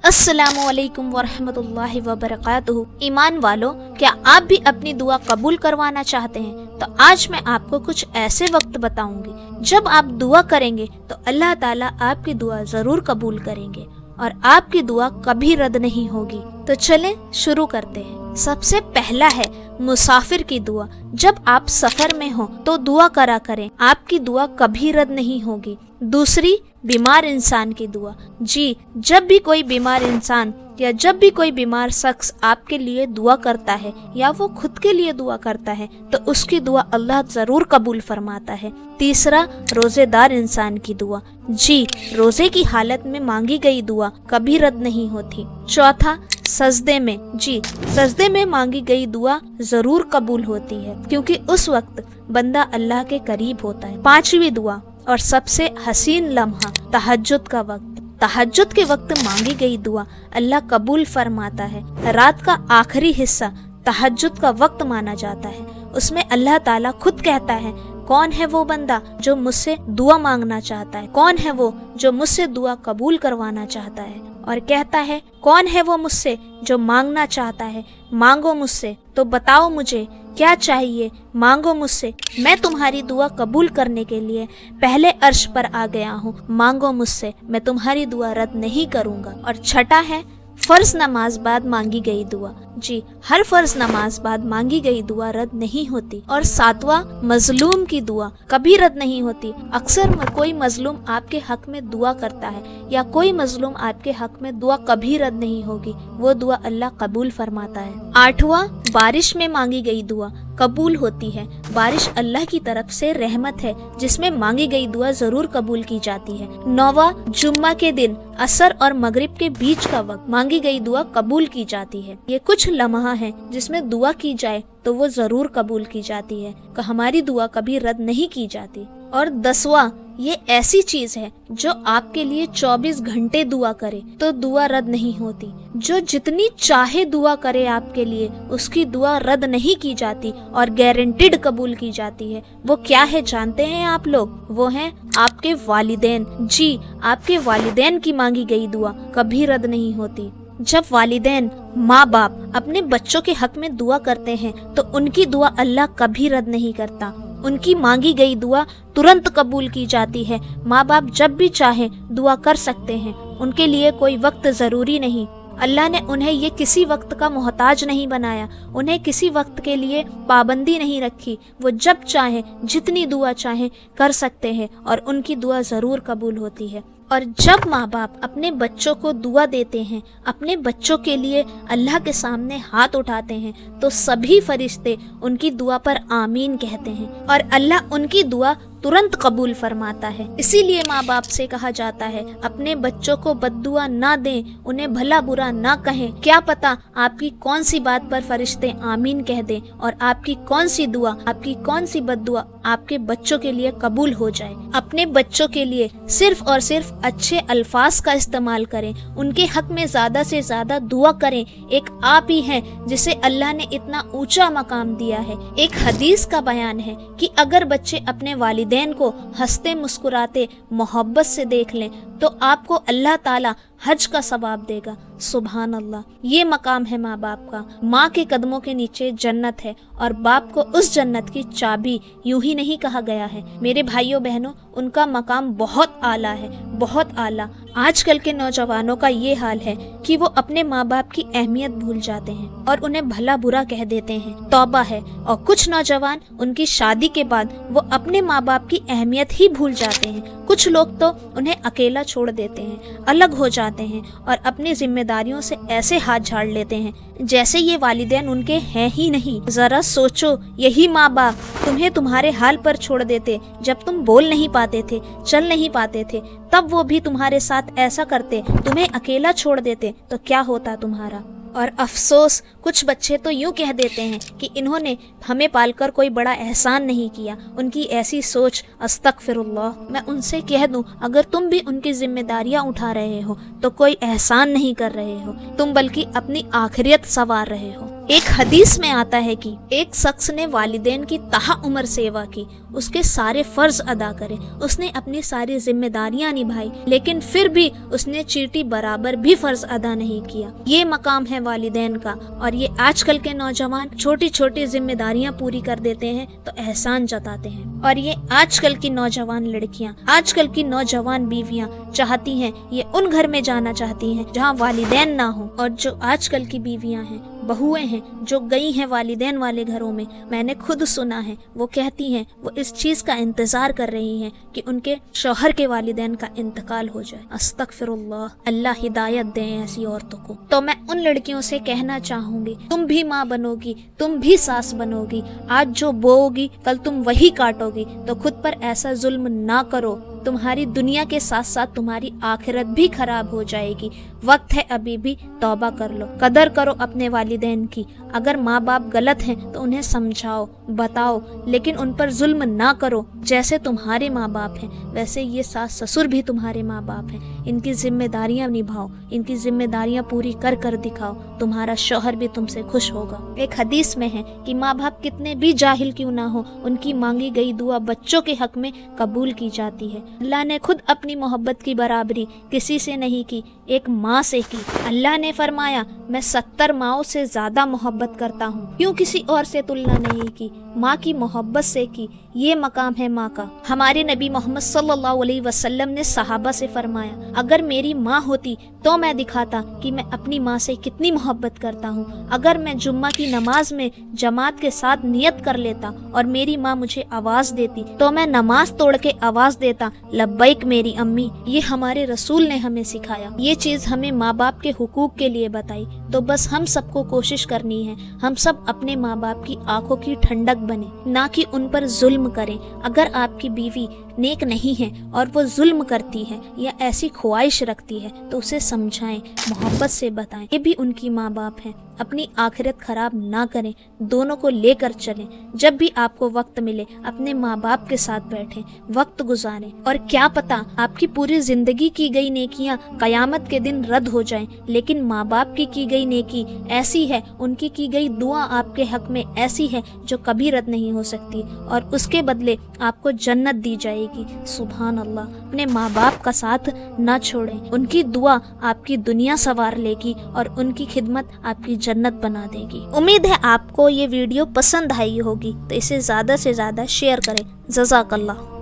अस्सलामु अलैकुम वरहमतुल्लाहि वबरकातुहू। ईमान वालों, क्या आप भी अपनी दुआ कबूल करवाना चाहते हैं? तो आज मैं आपको कुछ ऐसे वक्त बताऊंगी जब आप दुआ करेंगे तो अल्लाह ताला आपकी दुआ जरूर कबूल करेंगे और आपकी दुआ कभी रद्द नहीं होगी। तो चलें शुरू करते हैं। सबसे पहला है मुसाफिर की दुआ। जब आप सफर में हो तो दुआ करा करें, आपकी दुआ कभी रद्द नहीं होगी। दूसरी, बीमार इंसान की दुआ। जी, जब भी कोई बीमार इंसान या जब भी कोई बीमार शख्स आपके लिए दुआ करता है या वो खुद के लिए दुआ करता है तो उसकी दुआ अल्लाह जरूर कबूल फरमाता है। तीसरा, रोजेदार इंसान की दुआ। जी, रोजे की हालत में मांगी गई दुआ कभी रद्द नहीं होती। चौथा, सजदे में। जी, सजदे में मांगी गई दुआ जरूर कबूल होती है क्योंकि उस वक्त बंदा अल्लाह के करीब होता है। पांचवी दुआ और सबसे हसीन लम्हा, तहज्जुद का वक्त। तहज्जुद के वक्त मांगी गई दुआ अल्लाह कबूल फरमाता है। रात का आखिरी हिस्सा तहज्जुद का वक्त माना जाता है। उसमें अल्लाह ताला खुद कहता है, कौन है वो बंदा जो मुझसे दुआ मांगना चाहता है, कौन है वो जो मुझसे दुआ कबूल करवाना चाहता है। और कहता है, कौन है वो मुझसे जो मांगना चाहता है, मांगो मुझसे। तो बताओ मुझे क्या चाहिए, मांगो मुझसे, मैं तुम्हारी दुआ कबूल करने के लिए पहले अर्श पर आ गया हूँ। मांगो मुझसे, मैं तुम्हारी दुआ रद्द नहीं करूँगा। और छठा है फर्ज नमाज बाद मांगी गई दुआ। जी, हर फर्ज नमाज बाद मांगी गई दुआ रद्द नहीं होती। और सातवां, मजलूम की दुआ कभी रद्द नहीं होती। अक्सर कोई मजलूम आपके हक में दुआ करता है या कोई मजलूम आपके हक में दुआ कभी रद्द नहीं होगी, वो दुआ अल्लाह कबूल फरमाता है। आठवां, बारिश में मांगी गई दुआ कबूल होती है। बारिश अल्लाह की तरफ से रहमत है जिसमें मांगी गई दुआ जरूर कबूल की जाती है। नौवां, जुम्मा के दिन असर और मगरिब के बीच का वक्त मांगी गई दुआ कबूल की जाती है। ये कुछ लम्हा है जिसमें दुआ की जाए तो वो जरूर कबूल की जाती है, कि हमारी दुआ कभी रद्द नहीं की जाती। और 10वां, ये ऐसी चीज है जो आपके लिए 24 घंटे दुआ करे तो दुआ रद्द नहीं होती। जो जितनी चाहे दुआ करे आपके लिए, उसकी दुआ रद्द नहीं की जाती और गारंटीड कबूल की जाती है। वो क्या है जानते हैं आप लोग? वो हैं आपके वालिदैन। जी, आपके वालिदैन की मांगी गई दुआ कभी रद्द नहीं होती। जब वालिदैन, माँ बाप अपने बच्चों के हक में दुआ करते हैं तो उनकी दुआ अल्लाह कभी रद्द नहीं करता। उनकी मांगी गई दुआ तुरंत कबूल की जाती है। माँ बाप जब भी चाहे दुआ कर सकते हैं, उनके लिए कोई वक्त जरूरी नहीं। अल्लाह ने उन्हें ये किसी वक्त का मोहताज नहीं बनाया, उन्हें किसी वक्त के लिए पाबंदी नहीं रखी। वो जब चाहे जितनी दुआ चाहे कर सकते हैं और उनकी दुआ जरूर कबूल होती है। और जब माँ बाप अपने बच्चों को दुआ देते हैं, अपने बच्चों के लिए अल्लाह के सामने हाथ उठाते हैं, तो सभी फरिश्ते उनकी दुआ पर आमीन कहते हैं और अल्लाह उनकी दुआ तुरंत कबूल फरमाता है। इसीलिए माँ बाप से कहा जाता है, अपने बच्चों को बद्दुआ ना दें, उन्हें भला बुरा ना कहें। क्या पता आपकी कौन सी बात पर फरिश्ते आमीन कह दें और आपकी कौन सी दुआ, आपकी कौन सी बद्दुआ आपके बच्चों के लिए कबूल हो जाए। अपने बच्चों के लिए सिर्फ और सिर्फ अच्छे अल्फाज का इस्तेमाल करें, उनके हक में ज्यादा से ज्यादा दुआ करें। एक आप ही हैं जिसे अल्लाह ने इतना ऊंचा मकाम दिया है। एक हदीस का बयान है कि अगर बच्चे अपने वालिदैन को हंसते मुस्कुराते मोहब्बत से देख लें तो आपको अल्लाह ताला हज का सवाब देगा। सुभान अल्लाह, ये मकाम है माँ बाप का। माँ के कदमों के नीचे जन्नत है और बाप को उस जन्नत की चाबी यूं ही नहीं कहा गया है। मेरे भाइयों बहनों, उनका मकाम बहुत आला है, बहुत आला। आजकल के नौजवानों का ये हाल है कि वो अपने माँ बाप की अहमियत भूल जाते हैं और उन्हें भला बुरा कह देते हैं। तौबा है। और कुछ नौजवान उनकी शादी के बाद वो अपने माँ बाप की अहमियत ही भूल जाते हैं। कुछ लोग तो उन्हें अकेला छोड़ देते हैं, अलग हो जाते हैं और अपनी जिम्मेदारियों से ऐसे हाथ झाड़ लेते हैं जैसे ये वालिदैन उनके हैं ही नहीं। जरा सोचो, यही माँ बाप तुम्हें तुम्हारे हाल पर छोड़ देते जब तुम बोल नहीं पाते थे, चल नहीं पाते थे, तब वो भी तुम्हारे साथ ऐसा करते, तुम्हें अकेला छोड़ देते, तो क्या होता तुम्हारा। और अफसोस, कुछ बच्चे तो यूं कह देते हैं कि इन्होंने हमें पालकर कोई बड़ा एहसान नहीं किया। उनकी ऐसी सोच, अस्तगफिरुल्लाह। मैं उनसे कह दूं, अगर तुम भी उनकी जिम्मेदारियां उठा रहे हो तो कोई एहसान नहीं कर रहे हो, तुम बल्कि अपनी आखिरियत संवार रहे हो। ایک حدیث میں آتا ہے کہ ایک شخص نے والدین کی تہا عمر سیوا کی، اس کے سارے فرض ادا کرے، اس نے اپنی ساری ذمہ داریاں نبھائی، لیکن پھر بھی اس نے چیٹی برابر بھی فرض ادا نہیں کیا۔ یہ مقام ہے والدین کا، اور یہ آج کل کے نوجوان چھوٹی چھوٹی ذمہ داریاں پوری کر دیتے ہیں تو احسان جتاتے ہیں، اور یہ آج کل کی نوجوان لڑکیاں، آج کل کی نوجوان بیویاں چاہتی ہیں، یہ ان گھر میں جانا چاہتی ہیں جہاں والدین نہ ہوں، اور جو آج کل کی بیویاں ہیں، بہویں ہیں جو گئی ہیں والدین والے گھروں میں نے خود سنا ہے، وہ کہتی ہیں وہ اس چیز کا انتظار کر رہی ہیں کہ ان کے شوہر کے والدین کا انتقال ہو جائے۔ استغفر اللہ، اللہ ہدایت دیں ایسی عورتوں کو۔ تو میں ان لڑکیوں سے کہنا چاہوں گی، تم بھی ماں بنو گی، تم بھی ساس بنو گی، آج جو بو گی کل تم وہی کاٹو گی، تو خود پر ایسا ظلم نہ کرو، تمہاری دنیا کے ساتھ ساتھ تمہاری آخرت بھی خراب ہو جائے گی۔ وقت ہے ابھی بھی، توبہ کر لو، قدر کرو اپنے والدین کی۔ اگر ماں باپ غلط ہیں تو انہیں سمجھاؤ، بتاؤ، لیکن ان پر ظلم نہ کرو۔ جیسے تمہارے ماں باپ ہیں ویسے یہ ساس سسر بھی تمہارے ماں باپ ہیں، ان کی ذمہ داریاں نبھاؤ، ان کی ذمہ داریاں پوری کر کر دکھاؤ، تمہارا شوہر بھی تم سے خوش ہوگا۔ ایک حدیث میں ہے کہ ماں باپ کتنے بھی جاہل کیوں نہ ہو، ان کی مانگی گئی دعا بچوں کے حق میں قبول کی جاتی ہے۔ اللہ نے خود اپنی محبت کی برابری کسی سے نہیں کی، ایک ماں سے کی۔ اللہ نے فرمایا میں 70 ماؤں سے زیادہ محبت کرتا ہوں، کیوں کسی اور سے تلنا نہیں کی، ماں کی محبت سے کی۔ یہ مقام ہے ماں کا۔ ہمارے نبی محمد صلی اللہ علیہ وسلم نے صحابہ سے فرمایا اگر میری ماں ہوتی تو میں دکھاتا کہ میں اپنی ماں سے کتنی محبت کرتا ہوں۔ اگر میں جمعہ کی نماز میں جماعت کے ساتھ نیت کر لیتا اور میری ماں مجھے آواز دیتی تو میں نماز توڑ کے آواز دیتا لبیک میری امی۔ یہ ہمارے رسول نے ہمیں سکھایا، یہ چیز ہمیں ماں باپ کے حقوق کے لیے بتائی۔ تو بس ہم سب کو کوشش کرنی ہے، ہم سب اپنے ماں باپ کی آنکھوں کی ٹھنڈک بنے، نہ کہ ان پر ظلم کریں۔ اگر آپ کی بیوی نیک نہیں ہے اور وہ ظلم کرتی ہے یا ایسی خواہش رکھتی ہے تو اسے سمجھائیں، محبت سے بتائیں، یہ بھی ان کی ماں باپ ہیں۔ اپنی آخرت خراب نہ کریں، دونوں کو لے کر چلیں۔ جب بھی آپ کو وقت ملے اپنے ماں باپ کے ساتھ بیٹھیں، وقت گزاریں، اور کیا پتا آپ کی پوری زندگی کی گئی نیکیاں قیامت کے دن رد ہو جائیں، لیکن ماں باپ کی گئی نیکی ایسی ہے، ان کی گئی دعا آپ کے حق میں ایسی ہے جو کبھی رد نہیں ہو سکتی، اور اس کے بدلے آپ کو جنت دی جائے گی۔ سبحان اللہ۔ اپنے ماں باپ کا ساتھ نہ چھوڑیں، ان کی دعا آپ کی دنیا سنوار لے گی اور ان کی خدمت آپ کی جنت بنا دے گی۔ امید ہے آپ کو یہ ویڈیو پسند آئی ہوگی، تو اسے زیادہ سے زیادہ شیئر کریں۔ جزاک اللہ۔